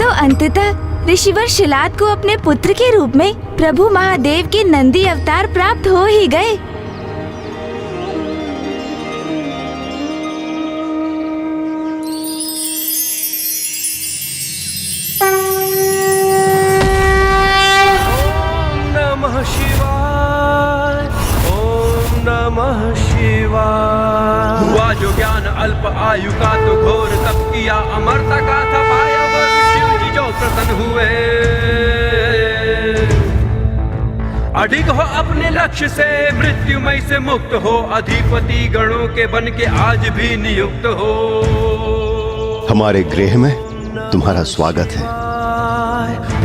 तो अंततः ऋषिवर शिलाद को अपने पुत्र के रूप में प्रभु महादेव के नंदी अवतार प्राप्त हो ही गए। हुआ जो ज्ञान अल्प आयु का तो घोर तप किया अमरता का था पाया शिव जी जो प्रसन्न हुए। अधिक हो अपने लक्ष्य से मृत्युमय से मुक्त हो, अधिपति गणों के बन के आज भी नियुक्त हो। हमारे गृह में तुम्हारा स्वागत है।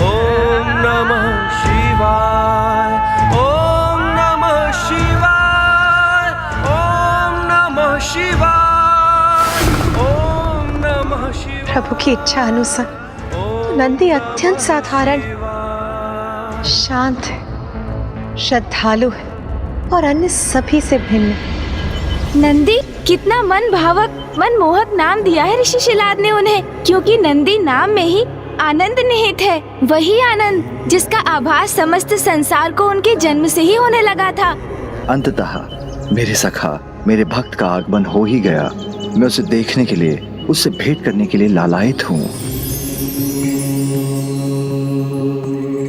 ओम नमः शिवाय, ओम नमः शिवाय, ओम नमः शिवाय, ओम नमः शिवाय। प्रभु की इच्छा अनुसार नंदी अत्यंत साधारण, शांत है, श्रद्धालु है और अन्य सभी से भिन्न। नंदी कितना मन भावक मनमोहक नाम दिया है ऋषि शिलाद ने उन्हें, क्योंकि नंदी नाम में ही आनंद निहित है। वही आनंद जिसका आभास समस्त संसार को उनके जन्म से ही होने लगा था। अंततः मेरे सखा, मेरे भक्त का आगमन हो ही गया। मैं उसे देखने के लिए, उससे भेंट करने के लिए लालायित हूँ।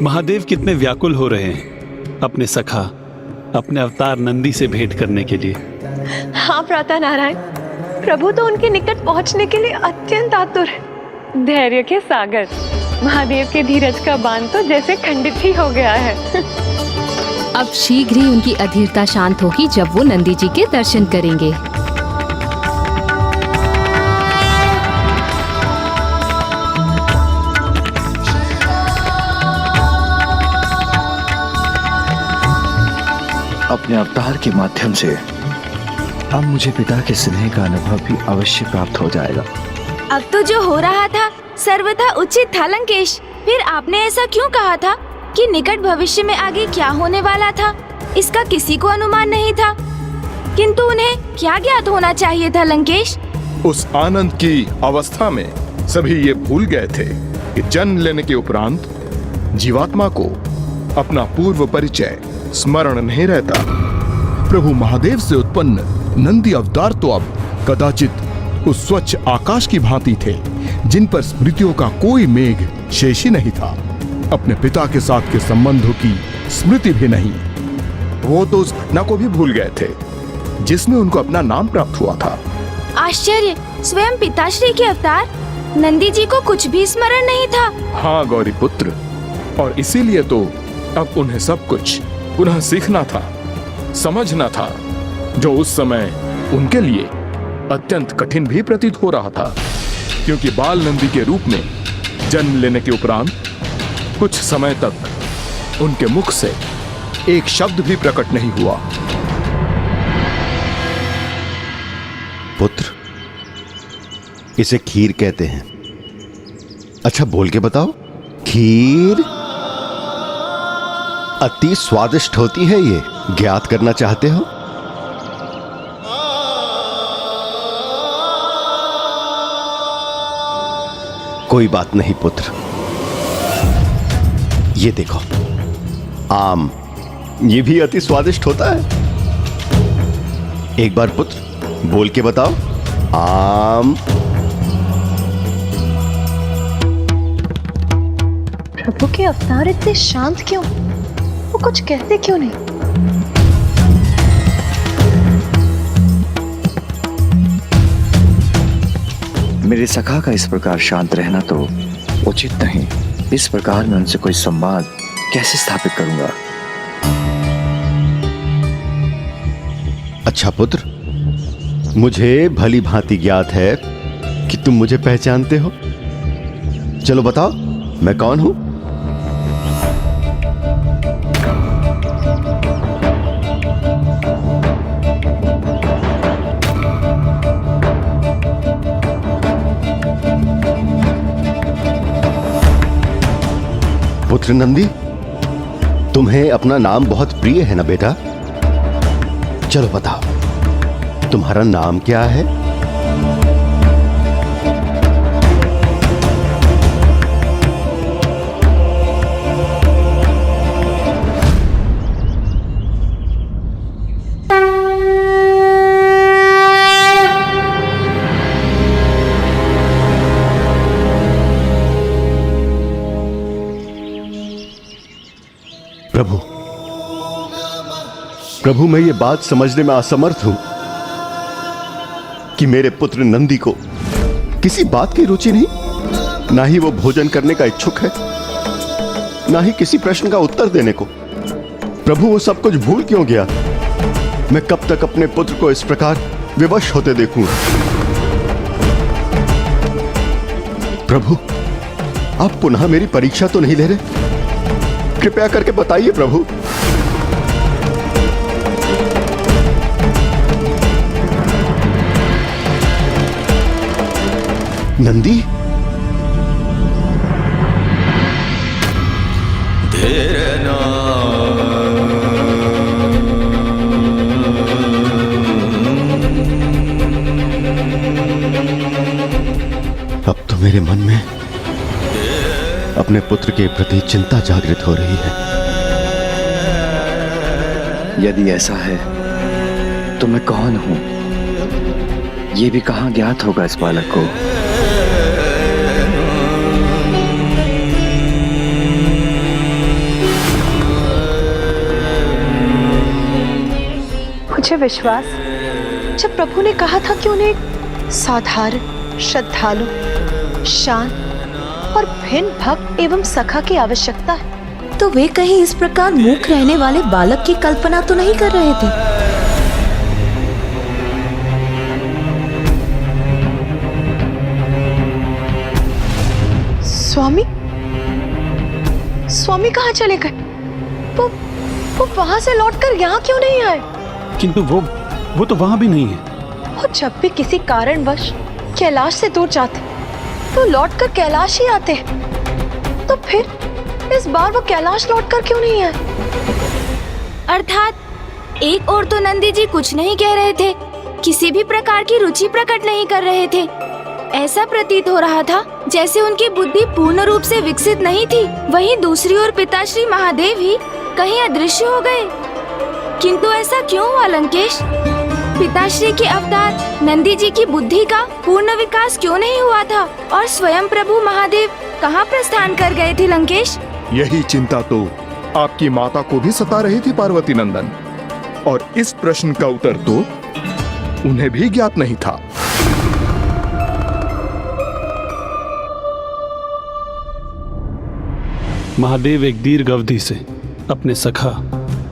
महादेव कितने व्याकुल हो रहे हैं अपने सखा, अपने अवतार नंदी से भेंट करने के लिए। हाँ प्रातः नारायण, प्रभु तो उनके निकट पहुंचने के लिए अत्यंत आतुर है। धैर्य के सागर, महादेव के धीरज का बांध तो जैसे खंडित ही हो गया है। अब शीघ्र ही उनकी अधीरता शांत होगी जब वो नंदी जी के दर्शन करेंगे। अपने अवतार के माध्यम से अब मुझे पिता के स्नेह का अनुभव भी अवश्य प्राप्त हो जाएगा। अब तो जो हो रहा था सर्वथा उचित था लंकेश। फिर आपने ऐसा क्यों कहा था कि निकट भविष्य में आगे क्या होने वाला था इसका किसी को अनुमान नहीं था, किंतु उन्हें क्या ज्ञात होना चाहिए था लंकेश? उस आनंद की अवस्था में सभी ये भूल गए थे कि जन्म लेने के उपरांत जीवात्मा को अपना पूर्व परिचय स्मरण नहीं रहता। प्रभु महादेव से उत्पन्न नंदी अवतार तो अब कदाचित उस स्वच्छ आकाश की भांति थे जिन पर स्मृतियों का कोई मेघ शेष ही नहीं था। अपने पिता के साथ के संबंधों की स्मृति भी नहीं। वो तो उस घटना को भी भूल गए थे जिसमें उनको अपना नाम प्राप्त हुआ था। आश्चर्य, स्वयं पिताश्री के अवतार नंदी जी को कुछ भी स्मरण नहीं था। हाँ गौरी पुत्र, और इसीलिए तो अब उन्हें सब कुछ पुनः सीखना था, समझना था, जो उस समय उनके लिए अत्यंत कठिन भी प्रतीत हो रहा था, क्योंकि बाल नंदी के रूप में जन्म लेने के उपरांत कुछ समय तक उनके मुख से एक शब्द भी प्रकट नहीं हुआ। पुत्र, इसे खीर कहते हैं। अच्छा बोल के बताओ, खीर अति स्वादिष्ट होती है, ये ज्ञात करना चाहते हो? कोई बात नहीं पुत्र, ये देखो आम, ये भी अति स्वादिष्ट होता है। एक बार पुत्र बोल के बताओ, आम। प्रभु के अवतार इतने शांत क्यों? वो कुछ कहते क्यों नहीं? मेरे सखा का इस प्रकार शांत रहना तो उचित नहीं। इस प्रकार मैं उनसे कोई संवाद कैसे स्थापित करूंगा? अच्छा पुत्र, मुझे भली भांति ज्ञात है कि तुम मुझे पहचानते हो। चलो बताओ मैं कौन हूं? पुत्र नंदी, तुम्हें अपना नाम बहुत प्रिय है ना बेटा? चलो बताओ तुम्हारा नाम क्या है? प्रभु, प्रभु मैं ये बात समझने में असमर्थ हूं कि मेरे पुत्र नंदी को किसी बात की रुचि नहीं, ना ही वो भोजन करने का इच्छुक है, ना ही किसी प्रश्न का उत्तर देने को। प्रभु वो सब कुछ भूल क्यों गया? मैं कब तक अपने पुत्र को इस प्रकार विवश होते देखूंगा? प्रभु, आप पुनः मेरी परीक्षा तो नहीं ले रहे? कृपया करके बताइए प्रभु। नंदी, अब तो मेरे मन में अपने पुत्र के प्रति चिंता जागृत हो रही है। यदि ऐसा है तो मैं कौन हूं, ये भी कहां ज्ञात होगा इस बालक को। मुझे विश्वास, जब प्रभु ने कहा था कि उन्हें एक साधारण, श्रद्धालु, शांत और भिन्न भक्त एवं सखा की आवश्यकता है, तो वे कहीं इस प्रकार मूक रहने वाले बालक की कल्पना तो नहीं कर रहे थे। स्वामी, स्वामी कहाँ चले गए? वो वहां से लौटकर यहाँ क्यों नहीं आए? किंतु वो तो वहां भी नहीं है। वो जब भी किसी कारणवश कैलाश से दूर जाते तो लौटकर कैलाश ही आते। तो फिर इस बार वो कैलाश लौटकर क्यों नहीं आए? अर्थात एक और तो नंदी जी कुछ नहीं कह रहे थे, किसी भी प्रकार की रुचि प्रकट नहीं कर रहे थे। ऐसा प्रतीत हो रहा था जैसे उनकी बुद्धि पूर्ण रूप से विकसित नहीं थी। वहीं दूसरी ओर पिताश्री महादेव ही कहीं अदृश्य हो गए। किंतु ऐसा क्यों हुआ लंकेश? पिताश्री के अवतार नंदी जी की बुद्धि का पूर्ण विकास क्यों नहीं हुआ था और स्वयं प्रभु महादेव कहाँ प्रस्थान कर गए थे लंकेश? यही चिंता तो आपकी माता को भी सता रही थी पार्वती नंदन, और इस प्रश्न का उत्तर तो उन्हें भी ज्ञात नहीं था। महादेव एक दीर्घ अवधि से अपने सखा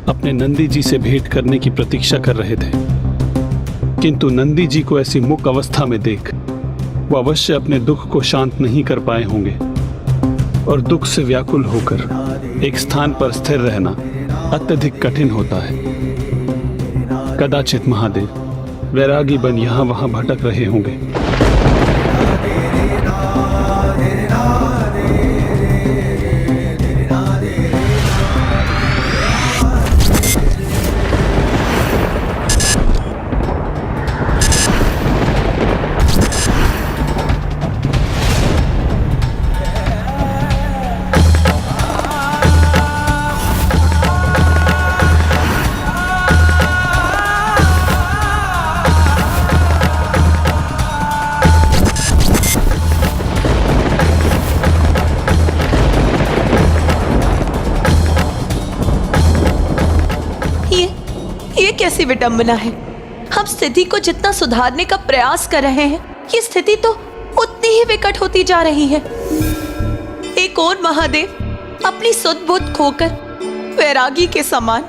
अपने नंदी जी से भेंट करने की प्रतीक्षा कर रहे थे, किंतु नंदी जी को ऐसी मूक अवस्था में देख वो अवश्य अपने दुख को शांत नहीं कर पाए होंगे और दुख से व्याकुल होकर एक स्थान पर स्थिर रहना अत्यधिक कठिन होता है। कदाचित महादेव वैरागी बन यहाँ वहां भटक रहे होंगे। कैसी विडंबना है। हम स्थिति को जितना सुधारने का प्रयास कर रहे हैं, ये स्थिति तो उतनी ही विकट होती जा रही है। एक और महादेव अपनी सुध बुद्ध खोकर वैरागी के समान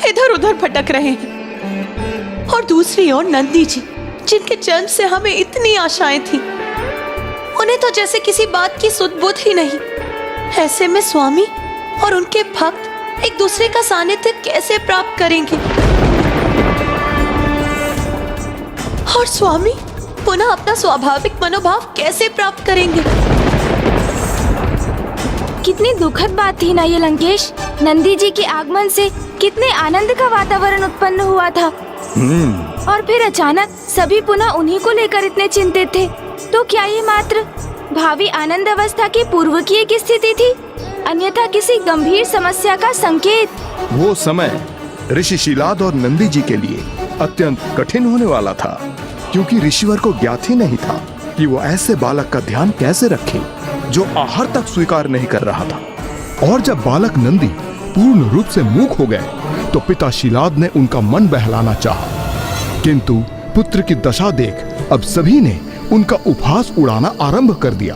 इधर उधर भटक रहे हैं, और दूसरी ओर नंदी जी, जिनके जन्म से हमें इतनी आशाएं थी, उन्हें तो जैसे किसी बात की सुध बुद्ध ही नहीं। ऐसे में स्वामी और उनके भक्त एक दूसरे का सानिध्य कैसे प्राप्त करेंगे, और स्वामी पुनः अपना स्वाभाविक मनोभाव कैसे प्राप्त करेंगे? कितनी दुखद बात थी ना ये लंकेश। नंदी जी के आगमन से कितने आनंद का वातावरण उत्पन्न हुआ था, और फिर अचानक सभी पुनः उन्हीं को लेकर इतने चिंतित थे। तो क्या ये मात्र भावी आनंद अवस्था की पूर्व की एक स्थिति थी, अन्यथा किसी गंभीर समस्या का संकेत? वो समय ऋषि शिलाद और नंदी जी के लिए अत्यंत कठिन होने वाला था, क्योंकि ऋषिवर को ज्ञात ही नहीं था कि वो ऐसे बालक का ध्यान कैसे रखे जो आहार तक स्वीकार नहीं कर रहा था। और जब बालक नंदी पूर्ण रूप से मूक हो गए तो पिता शिलाद ने उनका मन बहलाना चाहा, किंतु पुत्र की दशा देख अब सभी ने उनका उपहास उड़ाना आरंभ कर दिया।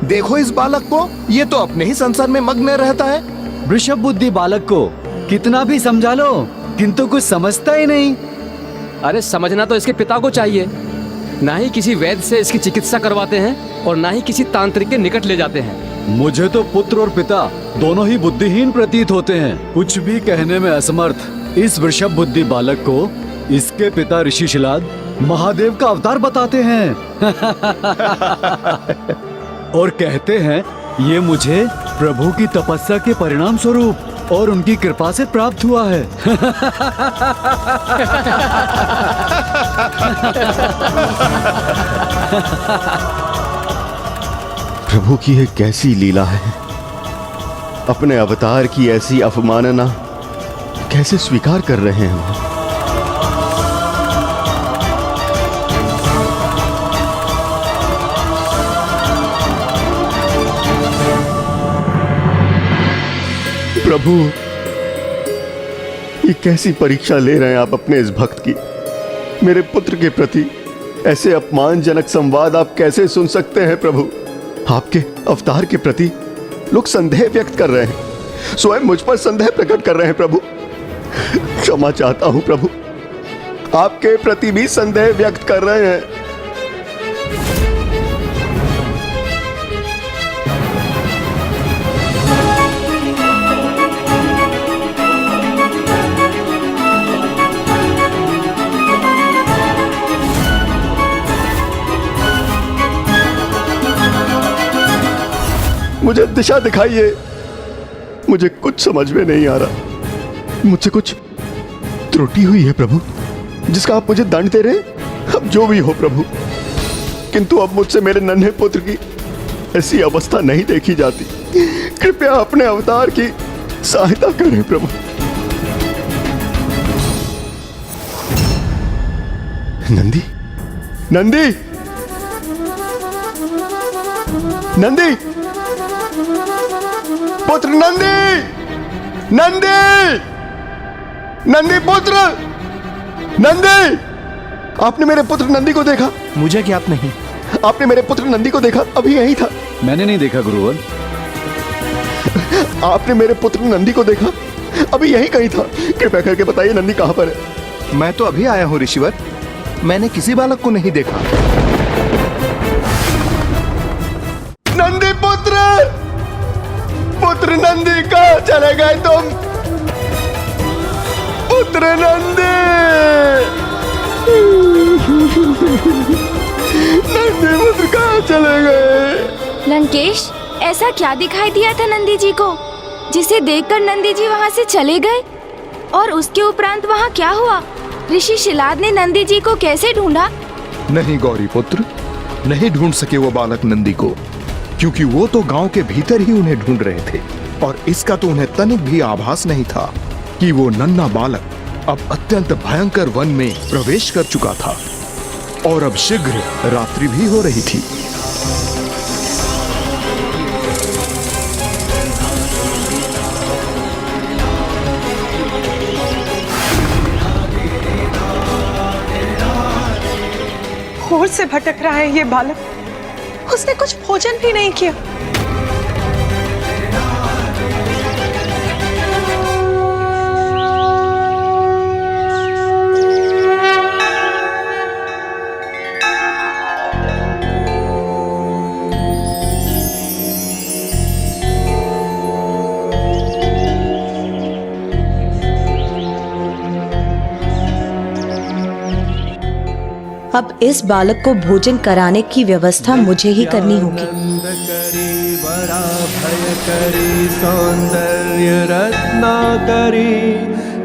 देखो इस बालक को, ये तो अपने ही संसार में मग्न रहता है। वृषभ बुद्धि बालक को कितना भी समझा लो किंतु कुछ समझता ही नहीं। अरे समझना तो इसके पिता को चाहिए। ना ही किसी वैद्य से इसकी चिकित्सा करवाते हैं और ना ही किसी तांत्रिक के निकट ले जाते हैं। मुझे तो पुत्र और पिता दोनों ही बुद्धिहीन प्रतीत होते हैं, कुछ भी कहने में असमर्थ। इस वृषभ बुद्धि बालक को इसके पिता ऋषि शिलाद महादेव का अवतार बताते हैं और कहते हैं ये मुझे प्रभु की तपस्या के परिणाम स्वरूप और उनकी कृपा से प्राप्त हुआ है। प्रभु की ये कैसी लीला है, अपने अवतार की ऐसी अवमानना कैसे स्वीकार कर रहे हैं वो। प्रभु, ये कैसी परीक्षा ले रहे हैं आप अपने इस भक्त की। मेरे पुत्र के प्रति ऐसे अपमानजनक संवाद आप कैसे सुन सकते हैं प्रभु। आपके अवतार के प्रति लोग संदेह व्यक्त कर रहे हैं, स्वयं मुझ पर संदेह प्रकट कर रहे हैं प्रभु। क्षमा चाहता हूं प्रभु, आपके प्रति भी संदेह व्यक्त कर रहे हैं। मुझे दिशा दिखाइए, मुझे कुछ समझ में नहीं आ रहा। मुझसे कुछ त्रुटि हुई है प्रभु, जिसका आप मुझे दंड दे रहे हैं। अब जो भी हो प्रभु, किंतु अब मुझसे मेरे नन्हे पुत्र की ऐसी अवस्था नहीं देखी जाती। कृपया अपने अवतार की सहायता करें प्रभु। नंदी, नंदी, नंदी, पुत्र नंदी, नंदी, नंदी पुत्र, नंदी। आपने मेरे पुत्र नंदी को देखा? मुझे ज्ञात नहीं। आपने मेरे पुत्र नंदी को देखा? अभी यही था। मैंने नहीं देखा गुरुवर। आपने मेरे पुत्र नंदी को देखा? अभी यही कहीं था। कृपया करके बताइए नंदी कहां पर है। मैं तो अभी आया हूँ ऋषिवर, मैंने किसी बालक को नहीं देखा। नंदी पुत्र, पुत्र नंदी कहाँ चले गए तुम? पुत्र नंदी, नंदी पुत्र कहाँ चले गए? लंकेश, ऐसा क्या दिखाई दिया था नंदी जी को जिसे देखकर नंदी जी वहाँ से चले गए? और उसके उपरांत वहाँ क्या हुआ? ऋषि शिलाद ने नंदी जी को कैसे ढूंढा? नहीं गौरी पुत्र, नहीं ढूंढ सके वो बालक नंदी को, क्योंकि वो तो गांव के भीतर ही उन्हें ढूंढ रहे थे और इसका तो उन्हें तनिक भी आभास नहीं था कि वो नन्हा बालक अब अत्यंत भयंकर वन में प्रवेश कर चुका था और अब शीघ्र रात्रि भी हो रही थी। होश से भटक रहा है ये बालक, उसने कुछ भोजन भी नहीं किया। अब इस बालक को भोजन कराने की व्यवस्था मुझे ही करनी होगी। सौंदर्य रत्नाकरी,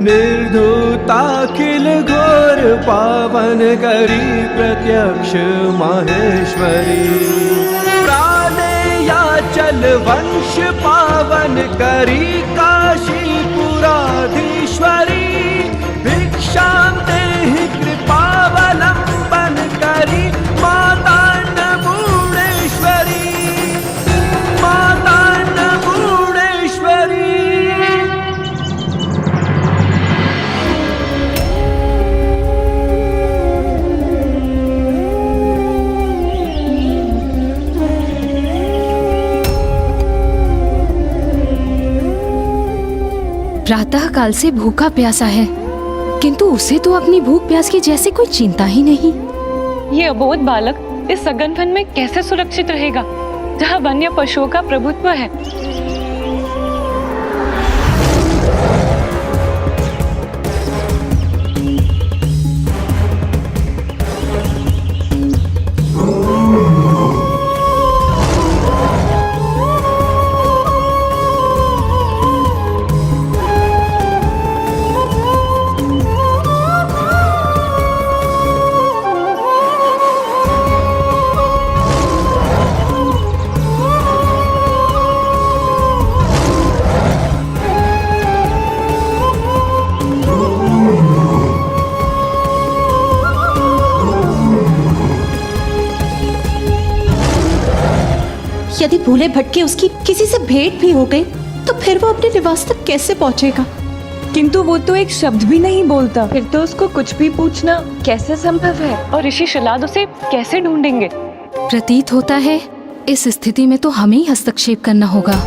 निर्धूताखिल घोर पावन करी, प्रत्यक्ष माहेश्वरी, प्राणेयाचल वंश पावन करी, काशीपुराधीश्वरी, भिक्षां देहि कृपावलंबन करी, माता अन्नपूर्णेश्वरी। प्रातः काल से भूखा प्यासा है, किंतु उसे तो अपनी भूख प्यास की जैसे कोई चिंता ही नहीं। ये अबोध बालक इस सघनवन में कैसे सुरक्षित रहेगा, जहाँ वन्य पशुओं का प्रभुत्व है। यदि भूले भटके उसकी किसी से भेंट भी हो गई तो फिर वो अपने निवास तक कैसे पहुंचेगा? किंतु वो तो एक शब्द भी नहीं बोलता, फिर तो उसको कुछ भी पूछना कैसे संभव है? और ऋषि शिलाद उसे कैसे ढूंढेंगे? प्रतीत होता है इस स्थिति में तो हमें ही हस्तक्षेप करना होगा।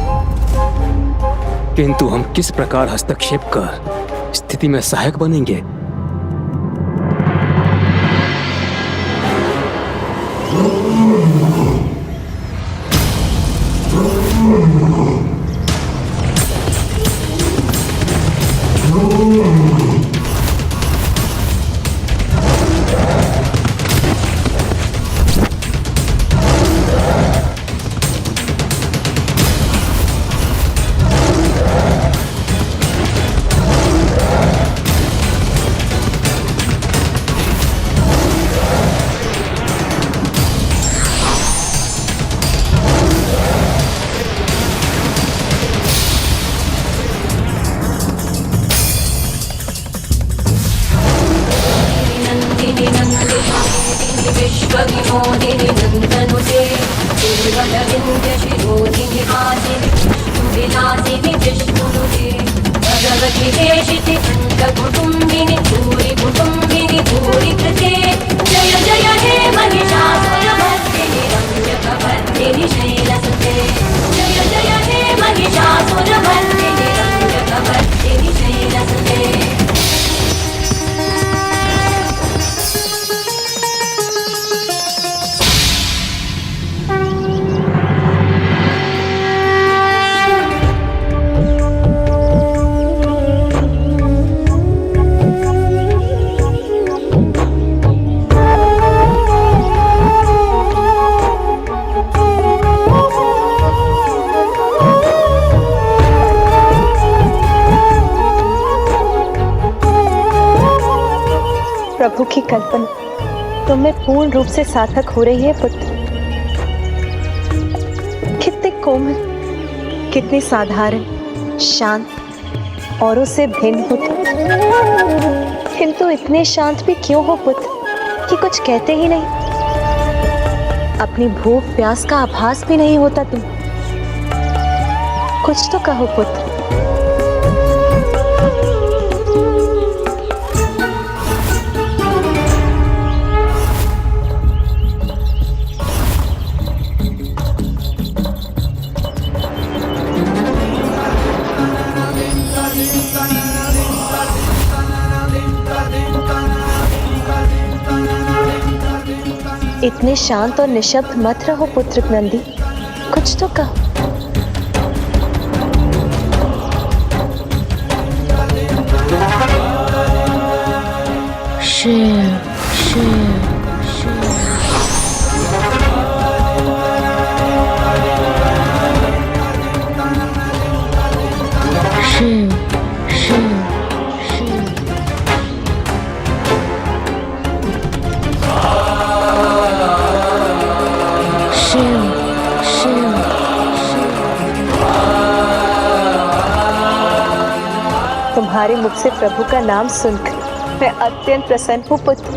किंतु हम किस प्रकार हस्तक्षेप कर स्थिति में सहायक बनेंगे? प्रभु की कल्पना तुम में पूर्ण रूप से सार्थक हो रही है पुत्र। कितने कोमल, कितने साधारण, शांत, औरों से भिन्न हो तुम। किंतु इतने शांत भी क्यों हो पुत्र कि कुछ कहते ही नहीं? अपनी भूख प्यास का आभास भी नहीं होता तुम। कुछ तो कहो पुत्र। इतने शांत और निशब्द मत रहो पुत्र नंदी, कुछ तो कहो। शिव शिव शिव। शिव शिव शिव। तुम्हारे मुख से प्रभु का नाम सुनकर मैं अत्यंत प्रसन्न हूँ पुत्र।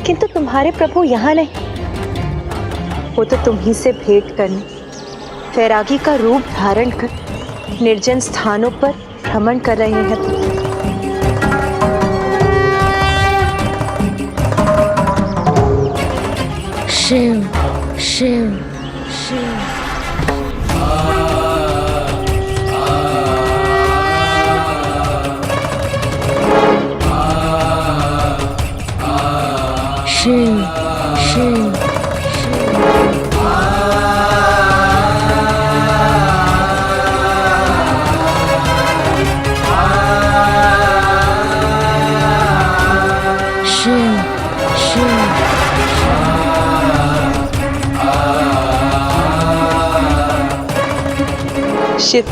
किंतु तुम्हारे प्रभु यहाँ नहीं, वो तो तुम्ही से भेंट करने वैरागी का रूप धारण कर निर्जन स्थानों पर भ्रमण कर रहे हैं पुत्र। शिव शिव शिव। शिव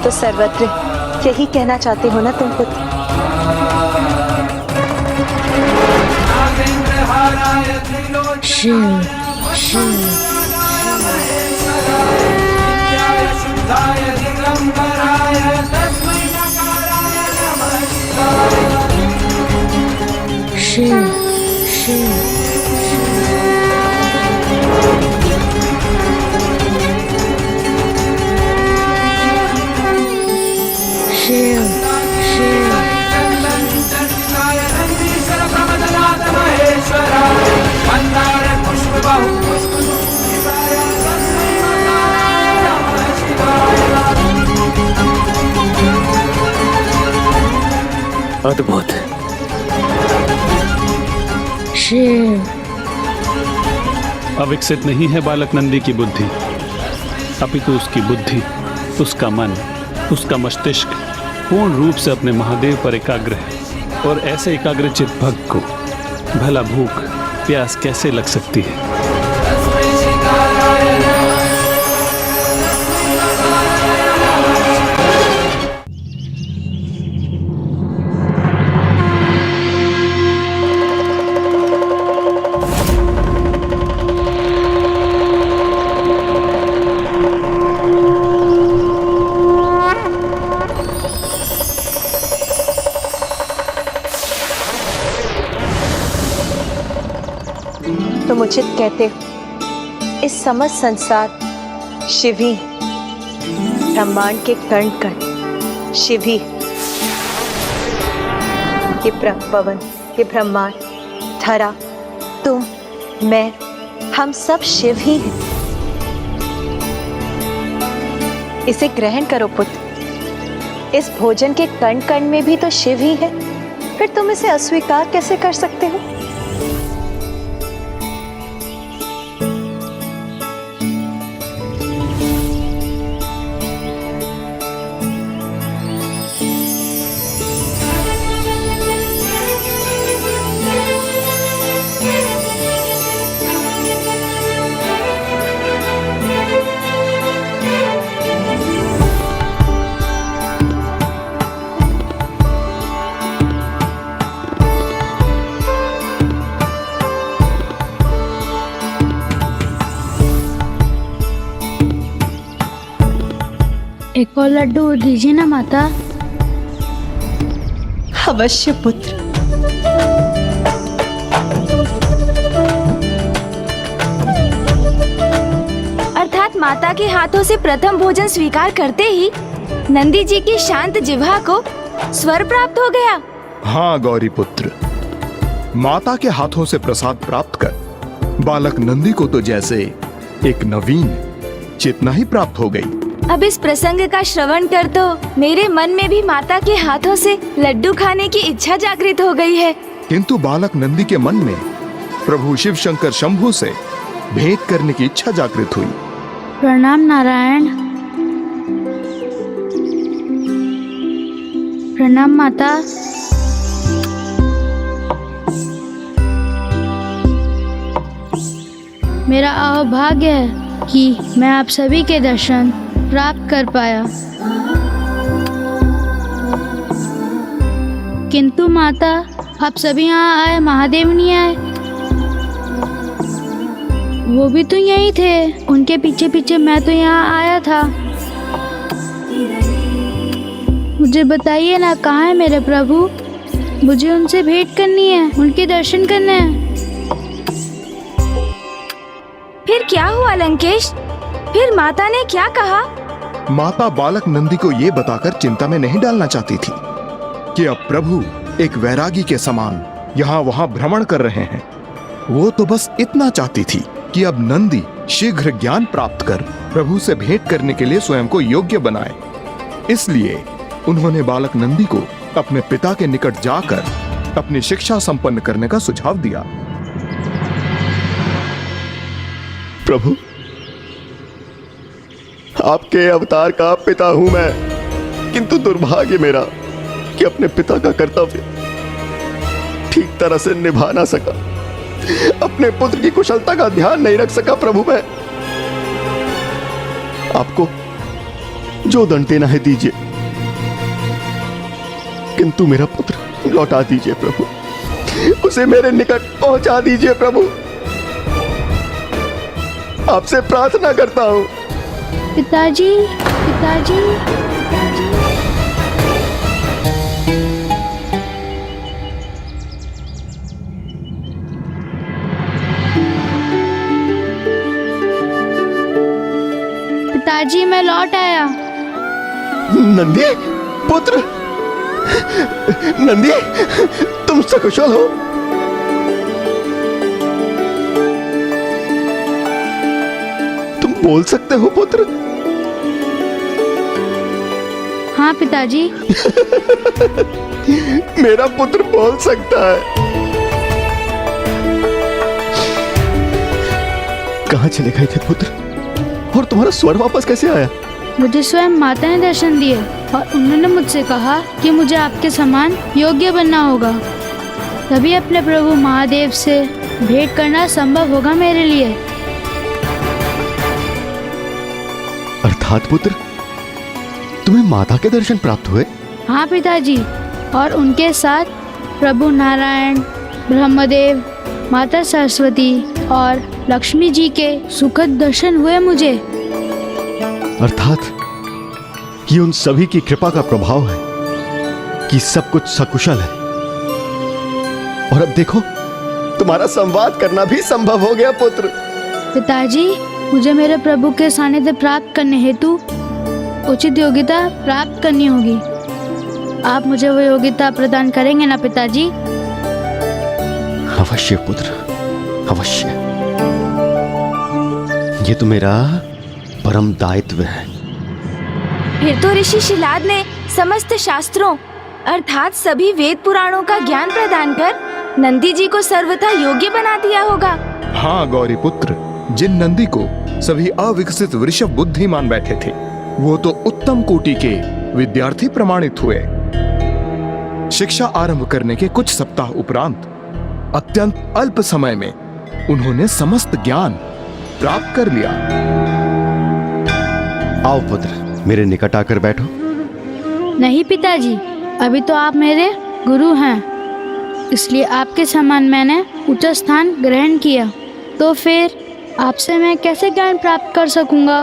तो सर्वत्र यही कहना चाहते हो ना तुम पुत्र? अद्भुत। अविकसित नहीं है बालक नंदी की बुद्धि, अपितु उसकी बुद्धि, उसका मन, उसका मस्तिष्क पूर्ण रूप से अपने महादेव पर एकाग्र है। और ऐसे एकाग्रचित भक्त को भला भूख प्यास कैसे लग सकती है? तुम उचित कहते हो। इस समस्त संसार शिव ही, ब्रह्मांड के कण कण शिव ही। ये पवन, ये ब्रह्मांड, धरा, तुम, मैं, हम सब शिव ही हैं। इसे ग्रहण करो पुत्र। इस भोजन के कण कण में भी तो शिव ही है, फिर तुम इसे अस्वीकार कैसे कर सकते हो? एक और लड्डू दीजिए ना माता। अवश्य पुत्र। अर्थात माता के हाथों से प्रथम भोजन स्वीकार करते ही नंदी जी की शांत जिह्वा को स्वर प्राप्त हो गया। हाँ गौरी पुत्र, माता के हाथों से प्रसाद प्राप्त कर बालक नंदी को तो जैसे एक नवीन चेतना ही प्राप्त हो गई। अब इस प्रसंग का श्रवण कर तो मेरे मन में भी माता के हाथों से लड्डू खाने की इच्छा जागृत हो गई है। किंतु बालक नंदी के मन में प्रभु शिव शंकर शंभु से भेंट करने की इच्छा जागृत हुई। प्रणाम नारायण। प्रणाम माता। मेरा अभाग्य है कि मैं आप सभी के दर्शन प्राप्त कर पाया, किंतु माता आप सभी यहाँ आए, महादेव नहीं आए। वो भी तो यहीं थे, उनके पीछे पीछे मैं तो यहाँ आया था। मुझे बताइए ना, कहाँ है मेरे प्रभु? मुझे उनसे भेंट करनी है, उनके दर्शन करने हैं। फिर क्या हुआ लंकेश? फिर माता ने क्या कहा? माता बालक नंदी को ये बताकर चिंता में नहीं डालना चाहती थी कि अब प्रभु एक वैरागी के समान यहाँ वहाँ भ्रमण कर रहे हैं। वो तो बस इतना चाहती थी कि अब नंदी शीघ्र ज्ञान प्राप्त कर प्रभु से भेंट करने के लिए स्वयं को योग्य बनाए। इसलिए उन्होंने बालक नंदी को अपने पिता के निकट जाकर अपनी शिक्षा संपन्न करने का सुझाव दिया। प्रभु, आपके अवतार का पिता हूं मैं, किंतु दुर्भाग्य मेरा कि अपने पिता का कर्तव्य ठीक तरह से निभा ना सका, अपने पुत्र की कुशलता का ध्यान नहीं रख सका। प्रभु मैं आपको जो दंड देना है दीजिए, किंतु मेरा पुत्र लौटा दीजिए प्रभु, उसे मेरे निकट पहुंचा दीजिए प्रभु, आपसे प्रार्थना करता हूं। पिताजी, पिताजी, पिताजी। पिताजी मैं लौट आया। नंदी पुत्र, नंदी तुम सकुशल हो? तुम बोल सकते हो पुत्र? हाँ पिताजी। मेरा पुत्र बोल सकता है। कहाँ चले गए थे पुत्र, और तुम्हारा स्वर वापस कैसे आया? मुझे स्वयं माता ने दर्शन दिए और उन्होंने मुझसे कहा कि मुझे आपके समान योग्य बनना होगा, तभी अपने प्रभु महादेव से भेंट करना संभव होगा मेरे लिए। अर्थात पुत्र, तुम्हें माता के दर्शन प्राप्त हुए? हाँ पिताजी, और उनके साथ प्रभु नारायण, ब्रह्मदेव, माता सरस्वती और लक्ष्मी जी के सुखद दर्शन हुए मुझे। अर्थात ये उन सभी की कृपा का प्रभाव है कि सब कुछ सकुशल है, और अब देखो तुम्हारा संवाद करना भी संभव हो गया पुत्र। पिताजी, मुझे मेरे प्रभु के सानिध्य प्राप्त करने हेतु उचित योग्यता प्राप्त करनी होगी। आप मुझे वो योग्यता प्रदान करेंगे ना पिताजी? अवश्य पुत्र, अवश्य। ये तो मेरा परम दायित्व है। फिर तो ऋषि शिलाद ने समस्त शास्त्रों अर्थात सभी वेद पुराणों का ज्ञान प्रदान कर नंदी जी को सर्वथा योग्य बना दिया होगा। हाँ गौरी पुत्र, जिन नंदी को सभी अविकसित वृषभ बुद्धिमान बैठे थे, वो तो उत्तम कोटि के विद्यार्थी प्रमाणित हुए। शिक्षा आरंभ करने के कुछ सप्ताह उपरांत अत्यंत अल्प समय में उन्होंने समस्त ज्ञान प्राप्त कर लिया। आओ पुत्र, मेरे निकट आकर बैठो। नहीं पिताजी, अभी तो आप मेरे गुरु हैं, इसलिए आपके समान मैंने उच्च स्थान ग्रहण किया, तो फिर आपसे मैं कैसे ज्ञान प्राप्त कर सकूंगा?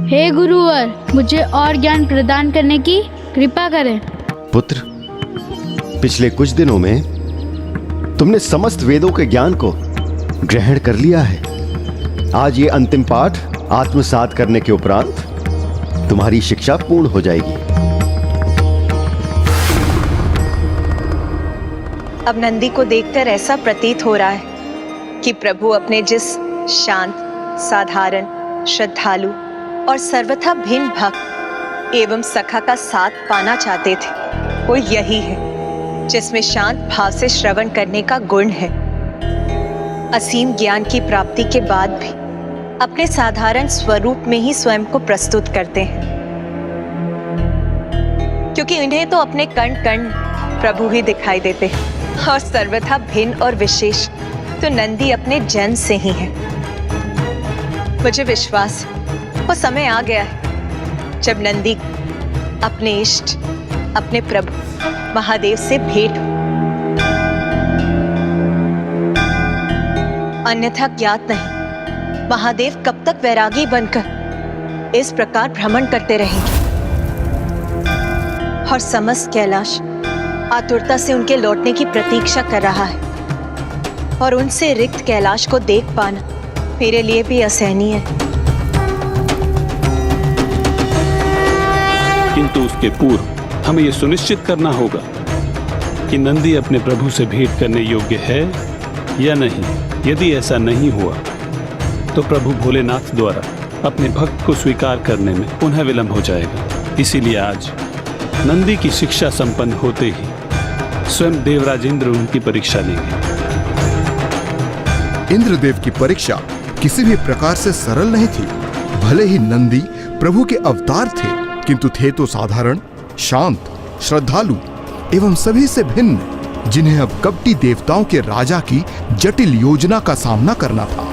हे गुरुवर, मुझे और ज्ञान प्रदान करने की कृपा करें। पुत्र, पिछले कुछ दिनों में तुमने समस्त वेदों के ज्ञान को ग्रहण कर लिया है। आज ये अंतिम पाठ आत्मसात करने के उपरांत तुम्हारी शिक्षा पूर्ण हो जाएगी। अब नंदी को देखकर ऐसा प्रतीत हो रहा है कि प्रभु अपने जिस शांत, साधारण, श्रद्धालु और सर्वथा भिन्न भक्त एवं सखा का साथ पाना चाहते थे, वो यही है जिसमें शांत भाव से श्रवण करने का गुण है। असीम ज्ञान की प्राप्ति के बाद भी अपने साधारण स्वरूप में ही स्वयं को प्रस्तुत करते हैं, क्योंकि इन्हें तो अपने कण कण प्रभु ही दिखाई देते हैं, और सर्वथा भिन्न और विशेष तो नंदी अपने जन्म से ही है। मुझे विश्वास वो समय आ गया है जब नंदी अपने इष्ट, अपने प्रभु महादेव से भेंट हो। अन्यथा ज्ञात नहीं महादेव कब तक वैरागी बनकर इस प्रकार भ्रमण करते रहेंगे, और समस्त कैलाश आतुरता से उनके लौटने की प्रतीक्षा कर रहा है, और उनसे रिक्त कैलाश को देख पाना मेरे लिए भी असहनीय है। किंतु उसके पूर्व हमें यह सुनिश्चित करना होगा कि नंदी अपने प्रभु से भेंट करने योग्य है या नहीं। यदि ऐसा नहीं हुआ तो प्रभु भोलेनाथ द्वारा अपने भक्त को स्वीकार करने में पुनः विलंब हो जाएगा। इसीलिए आज नंदी की शिक्षा संपन्न होते ही स्वयं देवराज इंद्र उनकी परीक्षा लेंगे। इंद्रदेव की परीक्षा किसी भी प्रकार से सरल नहीं थी। भले ही नंदी प्रभु के अवतार थे, किंतु थे तो साधारण, शांत, श्रद्धालु एवं सभी से भिन्न, जिन्हें अब कपटी देवताओं के राजा की जटिल योजना का सामना करना था।